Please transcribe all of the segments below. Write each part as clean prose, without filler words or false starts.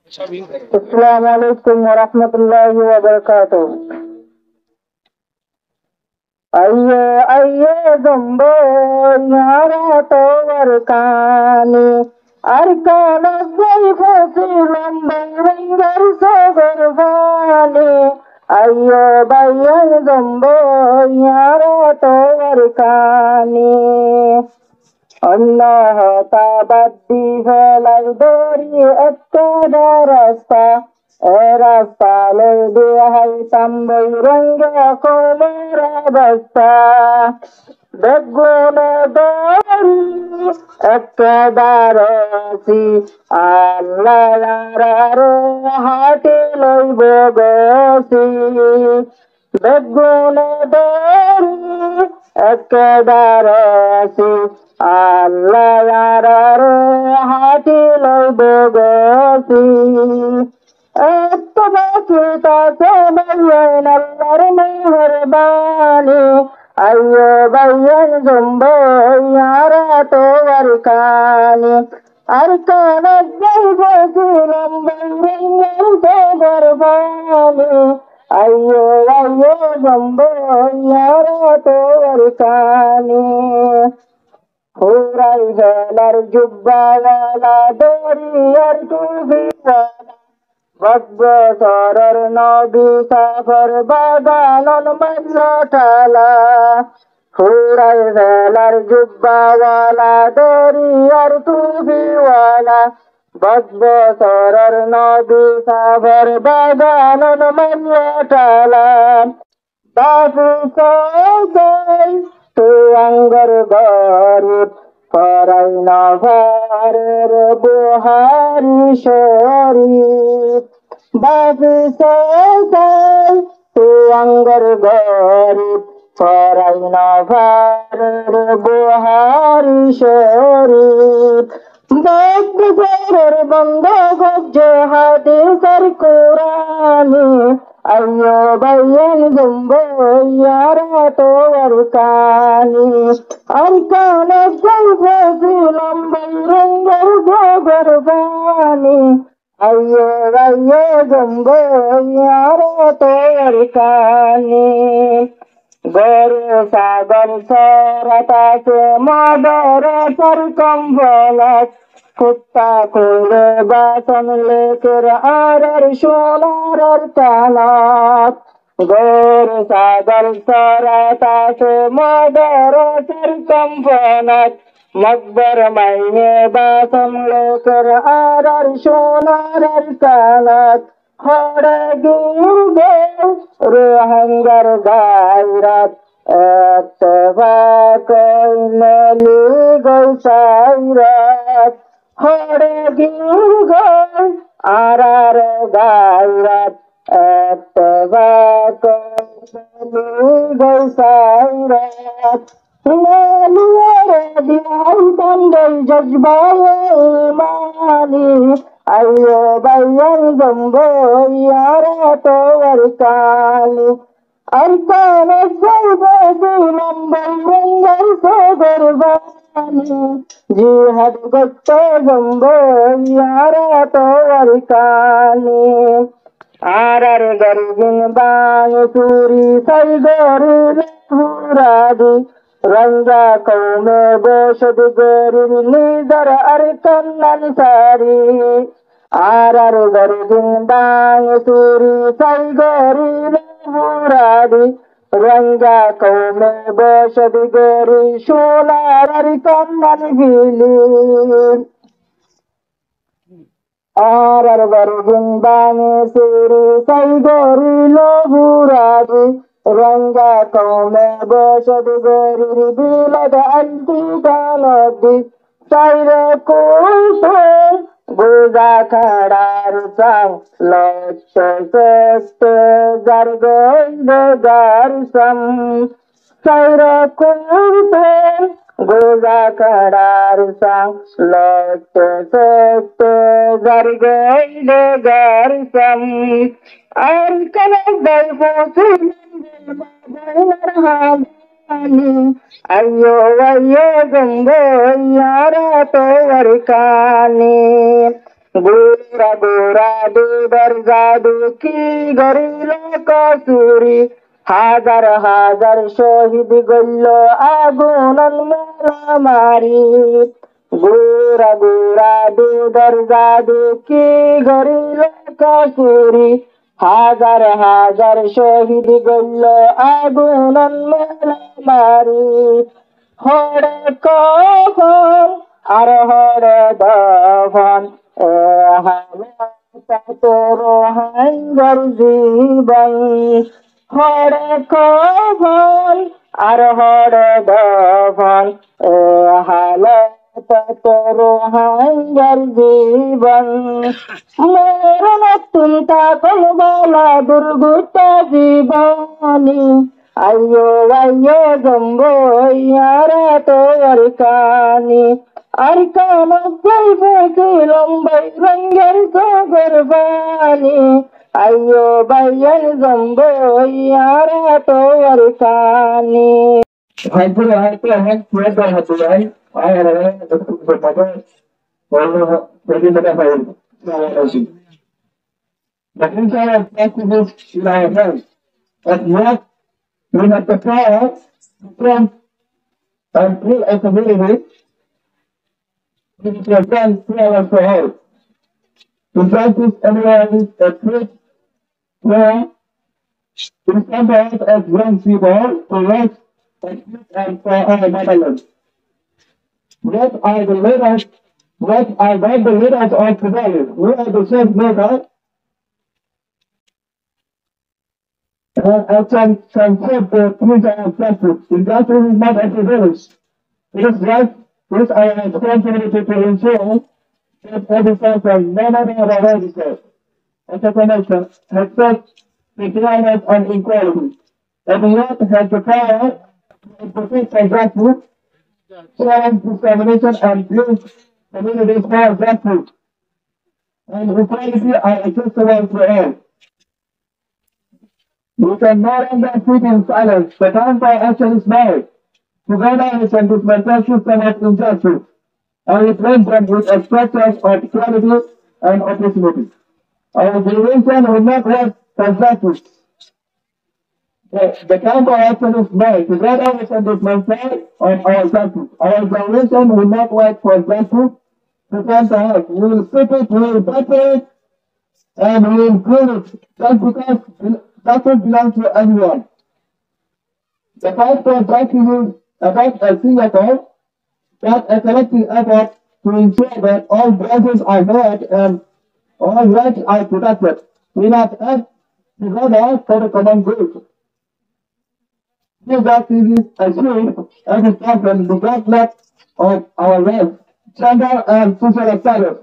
Assalamualaikum warahmatullahi wabarakatuh. Ayye ayye zombo yara tawar kani arkana zai fasilan bangar sagar bani ayye bayan zombo yara tawar kani Allah tabaddi velai dori ekkada rasta rasta lede hai tambai ranga kolera basta beggona dori ekkada rasi Allah yarare hati loi bogosi beggona dori ekkada rasi Allah yarare hati loi bogosi kita sebayan Allah meherbani ayo bayan zombo yara tawar kani arkana jaiba silam bangan seberbani ayo ayo zombo yara tawar kani hurai helar jubba wala dori artubi Bagga sarar nabi safar baganon mazlatala Hurai velar jubba wala dori artubi wala Bagga sarar nabi safar baganon mazlatala Babu sagai tu anggar garut Farai navar buhari sharif Babu sagai tu anggar garut Farai navar buhari sharif Babu sarar banda gajja hadis al-Qurani Ayo bayan zombo yara tawar kani arkana jaiba silam bangar seberbani ayo ayo zombo yara tawar kani Guru sagar sarata se madara sarkam balat कुत्ता खोले बासन लेकर आरर शोलार तालाब गौर सागर सराता से mother सरकम फनत मकबर मैने बासन लेकर आरर शोलार तालाब हरे गिरगे रोहंगर गायरत एतबाक नली गई सायरत हरे गिरगे आरार गायरत एतबाक नली गई सायरत नलियारे दिलाई बंदल जज्बाए ईमानी अयो bayan zombo yara tawar kani arkana jaiba silam bangar seberbani jihad gotta zombo yara tawar kani arar gargin bang suri sai gori huradi ranga kaume boshad gori nidar arkan ansari arar gargin bang suri sai gori huradi ranga kaume boshad gori sholar arkan anhili arar gargin bang suri sai gori huradi ranga kaume boshad gori bilad anti ganodi saire kulpe buza khadar sang lotte gargoyle garsam saire kulpe buza khadar sang lotte gargoyle garsam arkana dai fosil అయ్యో అయ్యో గంగో యారా తోవర్ కాని गोरा गोरा दूधर जादू की गरिल कसूरी হাজার হাজার শহীদ গল্ল আগুনন মেলা মারি গোরা গোরা দুধর জাদু কি গরিল কসুরি হাজার হাজার শহীদ গল্ল আগুনন মেলা মারি হরে কখন আর হরে দফন এ হামে তোর হাঙ্গর জীবন হরে কখন আর হরে দফন এ হালত তোর হাঙ্গর জীবন মরণ তুমতা কোন বলা দুর্গত জীবনী আয়ো আয়ো জম্বো ইয়ারা তোর কানি আর কান বলবে লম্বাই রঙের সাগর বানি আয়ো বাইয়ান জম্বো ইয়ারা তোর কানি Hopefully, I have read that at the end. I had a mother or maybe the devil. The inside of activists should I have. But yet, we have the power to come and create a community which is again prayer for help. To practice everyone a truth prayer, to stand out as young people, to rest and for our motherland. What are the leaders? What are the leaders of today? We are the same leaders. And some said the things are justice. Injustice is not a village. It is right. This I am responsibility to ensure that every person, no matter what I say, entrepreneurship, respect, equality and equality. Everyone has the power to protect their grassroots, challenge discrimination and build communities for grassroots. And equality are accessible to all. We can no longer sit in silence. The time for action is now. Together we can dismantle system of injustice and replace them with a structure of equality and opportunity. Our generation will not work for justice. The time for action is now. Together we can dismantle on our justice. Our generation will not work for justice. To come to us, we will keep it, we will better it, and we will improve it. Just because justice belongs to everyone. The fight for justice is about a Singapore that a collective effort to ensure that all branches are met and all rights are protected. We must act together for the common good. If justice is achieved, every person, regardless of our race, gender, and social status,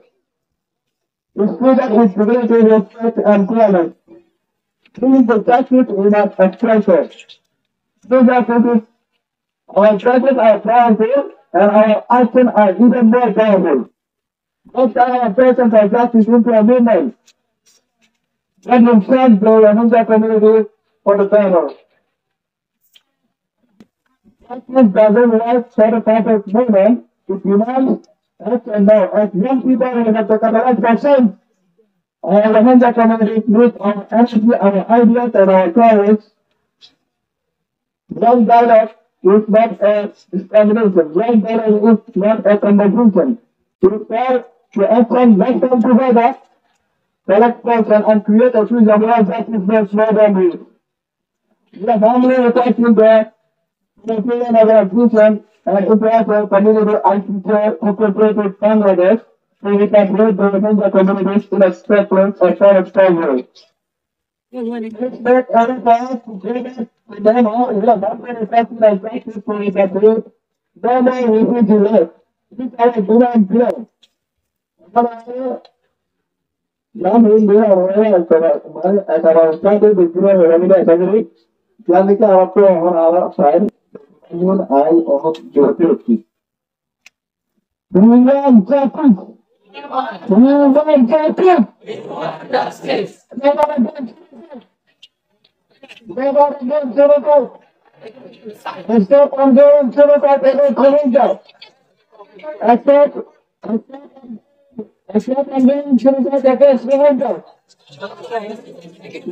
is treated with dignity, respect, and fairness. This is the justice we must express. These justices, our choices are powerful and our actions are even more powerful. Let's turn our passion for justice into a movement. Let them stand the Rohingya community for the family. Justice doesn't work for the purpose movement. It demands action now. As young people, we have to catalyze for change. Our Rohingya community needs our energy, our ideas, and our courage. Young dialogue is not a discrimination. Young dialogue is not a competition. To require to action, let's come together, select person, and create a future where justice makes more than we. We are humbly requesting the fulfilling of our vision and international community and future incorporated Bangladesh so we can build the Rohingya communities in a separate and solid framework. Let's make every part together with them all in a number of like practice for it that we don't know refugee life. This is our demand below. Now we are aware of our started with the Rohingya family. Jalika after on our side, anyone I of Geography. We want justice. We want justice. We want justice. Never again. Never again. Stop on the Rohingya. Stop. Except and then should have that is behind.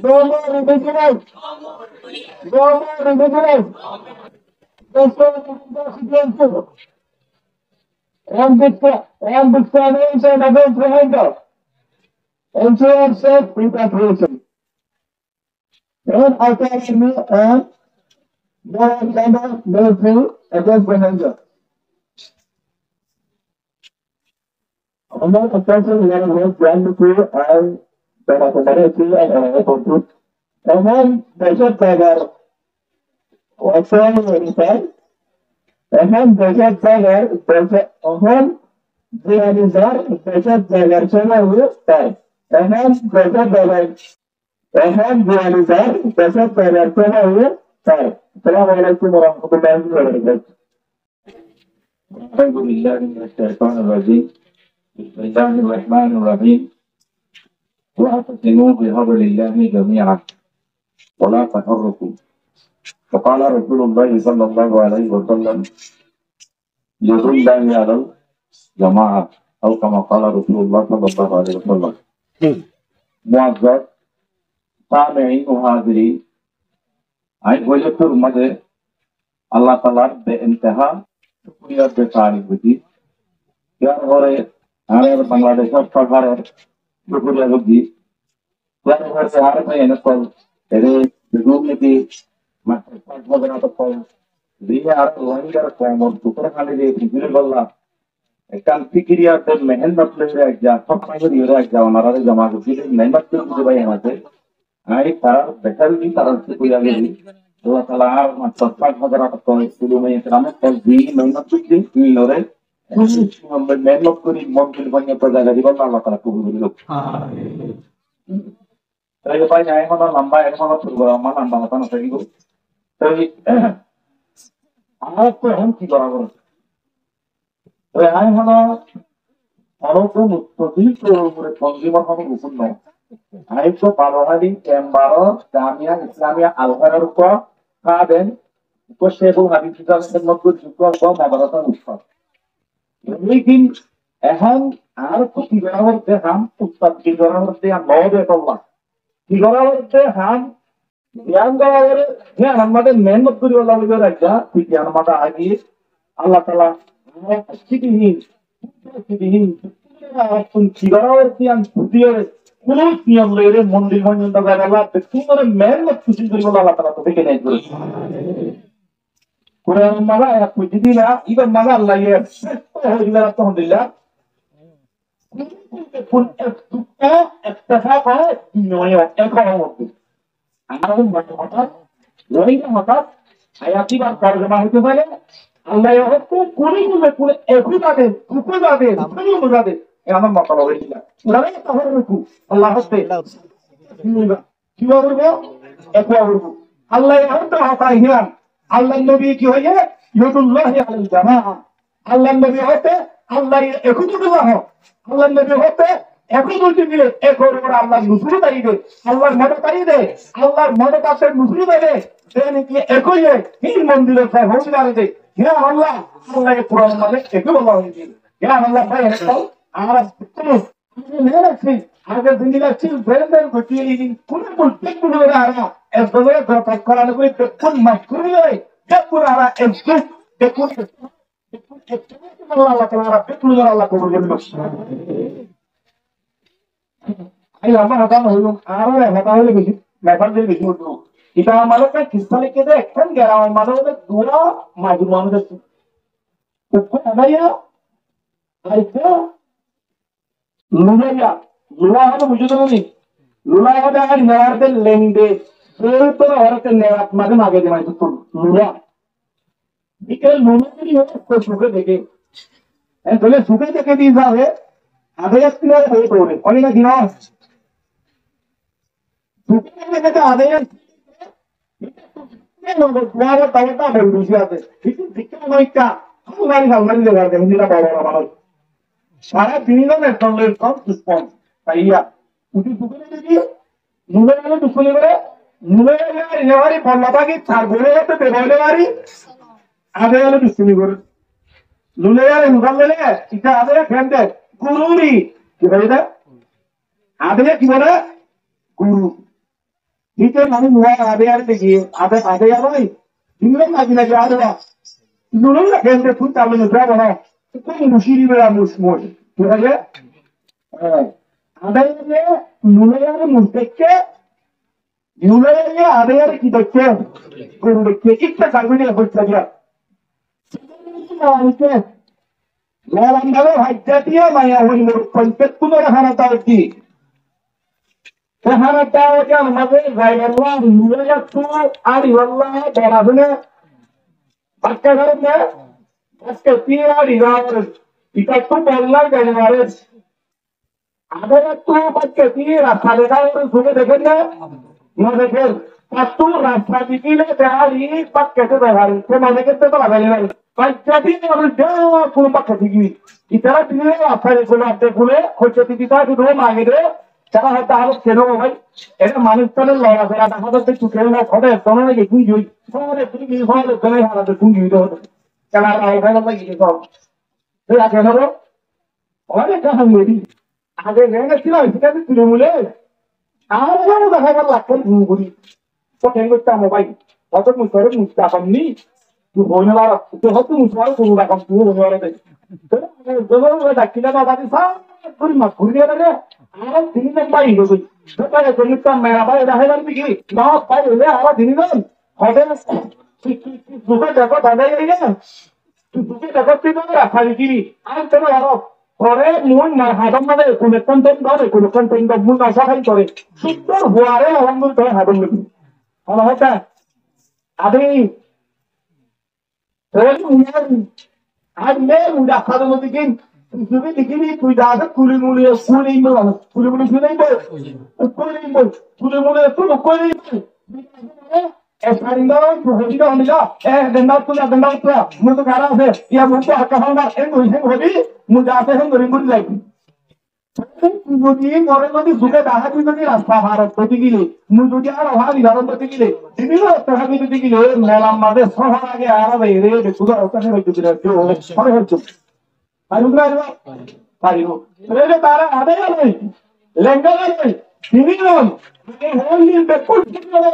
No more ridiculous. No more ridiculous. That's the and the finance and other behind us. Ensure safe preparation. And academy and no gender, no feel against behind us. I'm not a person who has brand new and that I can and I compute. And then there's a beggar. Also, and then there's a beggar, there's a home, there is a beggar, so I will die. And then there's a beggar, and then there is a beggar, so I will die. السلام عليكم ورحمة الله وبركاته. أعوذ بالله من الشيطان الرجيم. بسم الله الرحمن الرحيم. واعتصموا بحبل الله جميعا ولا تفرقوا. وقال رسول الله صلى الله عليه وسلم يد الله على الجماعة أو كما قال رسول الله صلى الله عليه وسلم. معزز سامعين وحاضرين আইন ওয়ালিপুর মাঝে আল্লাহ তাআলার বেইনতেহা শুকরিয়া bakery বুঝি ইয়ার পরে আমাদের বাংলাদেশের সরকারের শুকরিয়া বুঝি ইয়ার পরে আর মেনে কল এর দুর্নীতি মাত্র 5 তো কল দিয়ে আর ওয়াইডার কমর দুপুর খালি দিয়ে ফিরে বললা একান ফিকিরিয়াতে মেহনত লইরা যা সব করে ইরা যা ওনারা জমা করে মেহনত করে ভাই আমাদের আই তার বেটারি তার শুকরিয়া গেলি Allah Taala maksud 5,000 atau sebelum yang kami di mengenai itu di lore mengenai kuri mobil banyak perjalanan di bawah Allah Taala kubur dulu. Tapi apa yang mana lamba yang mana program mana lamba mana tadi itu. Tapi apa yang kita lakukan? Tapi yang mana orang tu mesti tu konsumer kamu bukan no. Itu palohari Embaro Jamia Islamia Al-Qarar ko kaden ko shebu hadis kita semua juga ko mabaratan ustad. Lekin eham ar ko tigarawar de ham ustad tigarawar de no de Allah. Tigarawar de ham yang garawar ya hamade mehnat kuri wala libe raja tiyan mata agi Allah Taala sidihin pun tigarawar tiyan putiyore Kulus yang lere mondil mondil daga daga betul mehnat kucing dari Allah Taala tu bikin itu. Kurang maga ya kucing dia, iban maga Allah ya. Oh ini lah Alhamdulillah. Pun ekstasa apa? Nyonya ekor waktu. Anak mata, lori mata, ayat iban terjemah itu saja. Allah ya waktu kuning kuning ekor ada. আমার মত হবে না উড়াবে তাহলে রুকু আল্লাহ হস্তে কি করব একবার করব আল্লাহ হতে হতাই হিয়ান আল্লাহ নবী কি হয়ে ইউদুল্লাহি আলাল জামাআ আল্লাহ নবী হতে আল্লাহ একতুল্লাহ আল্লাহ নবী হতে একতুল দিলে একর উপর আল্লাহ নুসরত দিবে আল্লাহর মদত দিবে আল্লাহর মদত আছে নুসরত দিবে দেন কি একই এই মন্দিরে সব হয়ে যাবে হে আল্লাহ আল্লাহ কুরআন মানে একই বলা হয়েছে হে আল্লাহ ভাই হেল্প আমরা পুরো নেরাছি আগে জিন্দিলাছি বেরেন্দার গটিয়ে পুরো টেকগুলো আরা এসবরে গপক করানো করে কোন মাসকুরি হয় পুরারা এসব দেখুন আল্লাহ তাআলা বেকুল আল্লাহ কবুল করুন আই আমার কথা হলো আর কথা হলো বেশি ব্যাপার দিয়ে বেশি হতো এটা আমাদের কাছে কিস্তা লিখে দেয় এখন গেরা আমাদের দুরা মাঝু আমাদের উপ আদায়া আইতো লুলাইয়া লুলা হলো বুঝতে নেই লুলা হলো আর নেওয়াতে লেনদে সেই তো হরতে নেওয়াত মাঝে মাগে দেয় তো লুলা বিকেল লুলা কি হচ্ছে তো সুখে দেখে এই বলে সুখে দেখে দিয়ে যাবে আগে একটু হয়ে পড়বে অনেক দিন সুখে দেখে আগে তোমার তাওটা বন্ধু আছে ঠিক ঠিক নয়টা আমার গালমারি দেওয়া দেন দিলা বড় মানুষ সারা দিনের সঙ্গে কম সুস্পন তাইয়া উঠি দুপুরে দেখি নুলে গেলে দুপুরে করে নুলে নেওয়ারি বল্লাপাকি চার বলে গেছে বেরোলে বাড়ি আগে গেলে দুপুরি করে নুলে গেলে নুকাল গেলে এটা আগে ফ্যান দেয় গুরুরি কি বলে না আদে কি বলে গুরু দিতে মানে নুয়া আদে আর দেখি আদে আদে আর ওই দিনে না দিনে যা আদে নুনো না কেন্দ্রে ফুল তালে না যাবো না কোন মুশিরি বেলা মুসমুস ঠিক আছে আদে নুনো আর মুস্তেকে নুনো আদে আর কি দেখছে গুরু দেখছে একটা কারণে হচ্ছে যা মেলান্ডারে হাইজা দিয়ে মায়া হইল কলপেট কোনো হানা তার কি হানা তাও কেন মাঝে যাইবাল্লাহ নুনো যাচ্ছ আর ইবাল্লাহ বেড়াবে বাচ্চা ঘরে না আজকে তিয়ার ইরার এটা তো বললাম কেন আরে আগে তো বাচ্চা দিয়ে রাস্তা দেখায় শুনে দেখেন না না দেখেন তো রাস্তা দিলে দেখালি বাচ্চাকে দেখালি সে মানে কেটে তো লাগাই না বাচ্চা দিয়ে আমি যা কোন বাচ্চা দিবি ইতারা দিলে রাস্তা দেখলে আপনি খুলে খরচা দিতে শুধু মাগে দে তারা হয়তো আরো কেন ভাই এটা মানুষ তো লড়া ফেরা দেখা যাচ্ছে চুকে না ঘটে তোমার নাকি তুই জই সরে তুই কি হয় তুমি হারাতে তুমি জই তো কেন আর ভাই লাগি সব তুই আগে ধরো অনেক কথা বলি আগে গেলে ছিল সেটা তুলে মুলে আর যাবো দেখা গেল লাগবে ঘুম করি তো কেন করতে মোবাইল অত মুসরে মুস্তা কমনি তুই বই না তুই হয়তো মুসরে করু রাখম তুই বলে দে তো ডাকিলা না দাদি সব করি মা ঘুরি গেলে আর দিন ভাই গই তো তাই জন্য মেরা ভাই দেখা যাবে কি না ভাই হলে আর দিন না হবে তুই দেখো দাদা গেলে তুই দেখো তুই তো রাখা দিবি আর তোর আর পরে মন না হাদম মানে কোন কন্টেন্ট ধরে কোন কন্টেন্ট মন না সবাই করে সুন্দর হওয়ারে আলহামদুলিল্লাহ হাদম নেই ভালো হতা আদি আজ মে মুডা খাদম দিকে তুই দিকে তুই দাদা কুলি মুলি কুলি মুলি শুনে কুলি মুলি তুই Estarindao, tu hodido ondila, dendau tu, mundo cara se, ya mundo akahanga, en hodi, mundo ase hen dorin budi lagi. Mudi ngore mudi suke daha tu mudi rasta bharat poti gile, mundo dia ara bhari dharon poti gile, dibilo tahabi poti gile, melam made sohar age ara beire, suga otane hoju dire, jo pore hoju. Paribu. Rele tara ade gale, lenga gale, dibilo. هولي بكل كلمة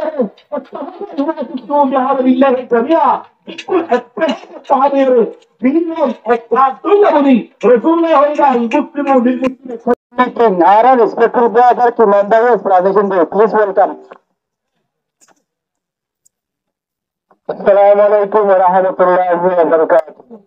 تستوم بهذا بالله الجميع بكل التعبير منهم التعبير رسول الله إلى المسلم بالمسلم. Our respected brother to members presentation day. Please welcome. Assalamu alaikum wa rahmatullahi wa barakatuh.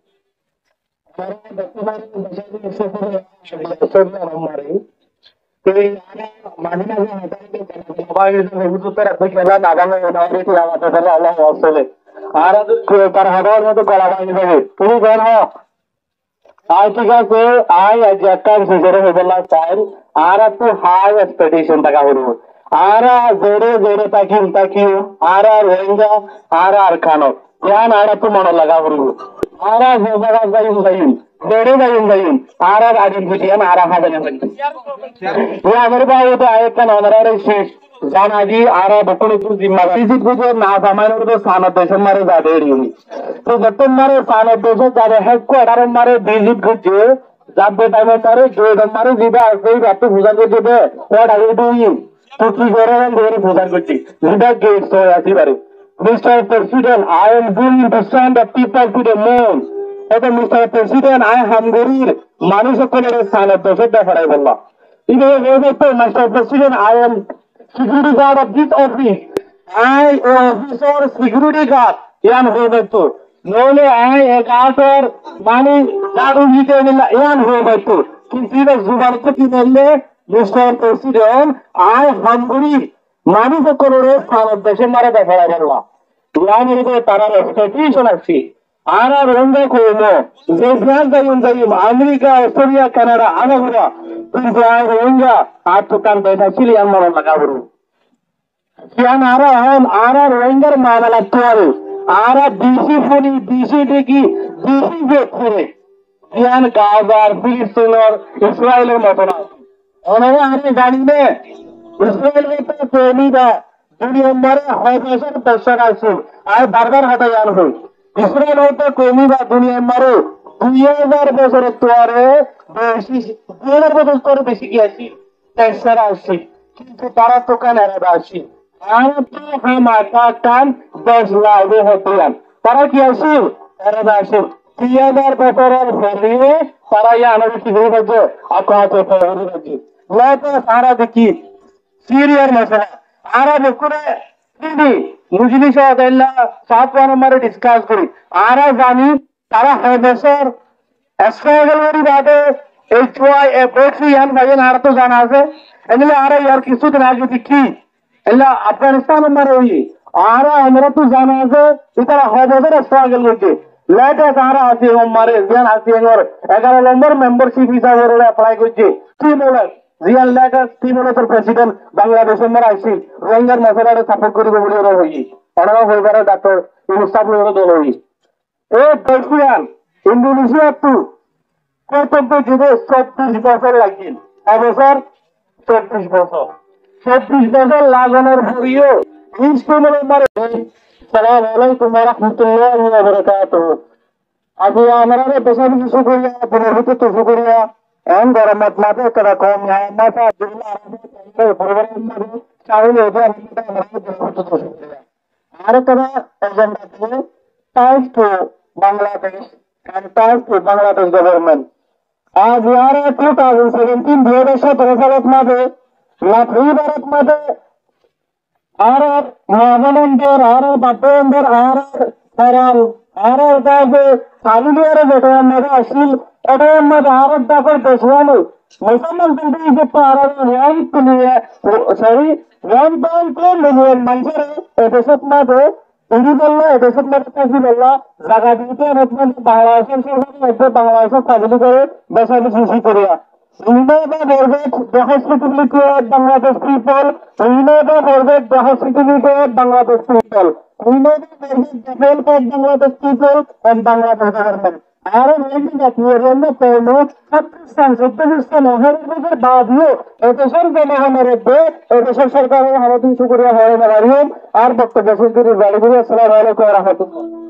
জানাজি আরা বকনে তু জিম্মাদারি জিত বুঝে না জামাইনোর তো সানত দেশে মারে যাবে এরিনি তো যত মারে সানত দেশে যাবে হেড কোয়ার্টার মারে ভিজিট করছে যাবে টাইমে তারে জোড় মারে জিবা আসবে রাত বুঝান করে দেবে হোয়াট আর ইউ ডুইং তো কি করে ধরে বুঝান করছি জিবা গেট তো আসিবারে mister president I am going to send the people to the moon এটা মিস্টার প্রেসিডেন্ট আই হাঙ্গেরির মানুষ সকলের সানত দেশে দেখাই বললাম ಇದು ಹೇಗೈತೆ Mr. President, I am security guard of this office. I officer security guard. ಏನ್ ಹೋಗ್ಬೇಕು ನೋಲೆ ಎಗಾಟರ್ ಮಾನಿ ನಾಡು ಹಿಡಿಯಲಿಲ್ಲ ಏನ್ ಹೋಗ್ಬೇಕು ಕಿಸಿದ ಜುಬಾರ್ಕತಿನಲ್ಲಿ ಮಿಸ್ಟರ್ ಪ್ರೆಸಿಡೆಂಟ್ I ಹಂಗರಿ মানুষ সকলের সানত দেশে মারা দেখাইবಲ್ಲ ಯಾನಿಗೆ তার এক্সপেকটেশন আছে আর রঙ্গা কইলো যে ফ্রান্স যাইম আমেরিকা অস্ট্রেলিয়া কানাডা আনাগুরা কিন্তু আর রঙ্গা আর তো কান দেটা ছিল আমার লাগাবো ইয়ান আর রঙ্গার মামলা তোরে আর ডিসি ফোনি ডিসি দেখি ডিসি বেরে ইয়ান গাজার ফিলিস্তিনের ইসরায়েলের মত না ওনারা আরে জানিনে ইসরায়েলের তো প্রেমীরা দুনিয়ার মারে হাজার বছর আছে আর বারবার হাতে জান হই ইসরায়েল হতে কমিবা দুনিয়ার মারে 2000 বছরের তোরে বেশি 2000 বছর করে বেশি গিয়েছি তেসরা আসছি কিন্তু তারা তো কানাডা আসছি আর তো হামাটা টান 10 লাখ হতেন তারা কি আসি কানাডা আসি 3000 বছরের ফেরিয়ে তারা আমাদের কি হয়ে গেছে আকাশে হয়ে গেছে লাইতে সারা দেখি সিরিয়ার মশলা আরব করে দিদি মুজলিস আদাইল্লা 7 নম্বরে ডিসকাস করি আরা জানি তারা হেদেশের স্ট্রাগল বাদে HY এফএসি এন ভাইয়ের আর তো জানা আছে এগুলো আর ইয়ার কিছুদিন আগে দেখি এলা আফগানিস্তান নম্বরে ওই আর আমরা তো জানা আছে এটা হেদেশের স্ট্রাগল করছে লেটেস্ট আর আছে নম্বরে জিয়ান আছে এর 11 নম্বর মেম্বারশিপ হিসাবে অ্যাপ্লাই করছে কি বলে রিয়াল লেটার ত্রিমূলতর প্রেসিডেন্ট বাংলাদেশের মধ্যে আইসি রোহিঙ্গার মশলারে সাপোর্ট করিব বলে ওরা হই ওরা হইবারে ডাক্তার মুস্তাফিজ দল হই এ দেখিয়ান ইন্দোনেশিয়া তো কর্তব্য যুগে 34 বছর লাগছেন এবছর 34 বছর 34 বছর লাগানোর পরেও ইনস্ট্রুমেন্ট মারে সালাম আলাইকুম ওয়া রাহমাতুল্লাহি ওয়া বারাকাতুহু আজ আমরা বেশি বেশি শুকরিয়া পুনর্ভূত তো শুকরিয়া এন গরমত মাঝে করা কম হয় মাথা দিলা পরিবার মধ্যে চাইলে ওদের আর করা এজেন্ডা দিয়ে type to Bangladesh and thanks to Bangladesh government. आज यार 2017 2017 सालात मध्ये लाखरी भारत मध्ये आरब महानंदर आरब बाटोंदर आरब फराल आरब दाबे सालियार बेटांमध्ये असेल एटामध्ये आरब दाखल देशवाले मुसलमान पिंपरी जे आरब न्याय केले सॉरी 1.2 मिलियन माणसं देशात मध्ये ইন্ডিভিজুয়াল দেশের মধ্যে কাজিবেলা জায়গা দিতে রত্ন বাংলাদেশের সরকার বাংলাদেশের স্বাধীন করে দেশের সৃষ্টি করিয়া Remember Norway, the hospitality of Bangladesh people. Remember Norway, the hospitality of Bangladesh people. Remember Norway, the help of Bangladesh people and Bangladesh government. আর বলছি যে কেরালা পৌর পাকিস্তান সত্যিস্তান অহরবছর বাদিও এদেশের জনগণের এদেশের সরকারের হারাদিন শুকরিয়া হয় না আর বক্তব্য শেষ করে বাড়ি আসসালামু আলাইকুম ওয়া রাহমাতুল্লাহ